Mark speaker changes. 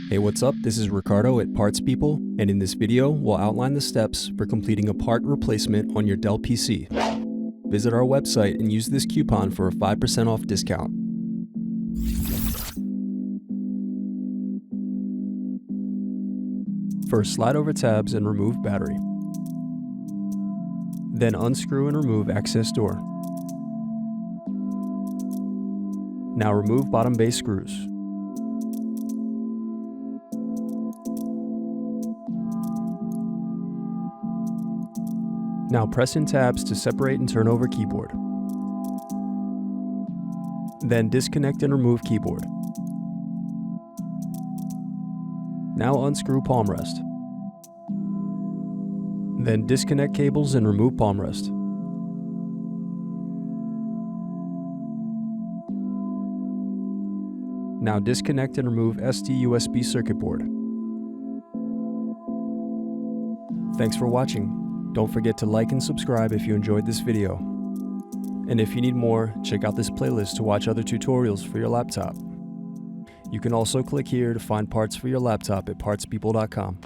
Speaker 1: Hey, what's up? This is Ricardo at Parts People, and in this video, we'll outline the steps for completing a part replacement on your Dell PC. Visit our website and use this coupon for a 5% off discount. First, slide over tabs and remove battery. Then unscrew and remove access door. Now remove bottom base screws. Now press in tabs to separate and turn over keyboard. Then disconnect and remove keyboard. Now unscrew palm rest. Then disconnect cables and remove palm rest. Now disconnect and remove SD/USB circuit board. Thanks for watching. Don't forget to like and subscribe if you enjoyed this video. And if you need more, check out this playlist to watch other tutorials for your laptop. You can also click here to find parts for your laptop at partspeople.com.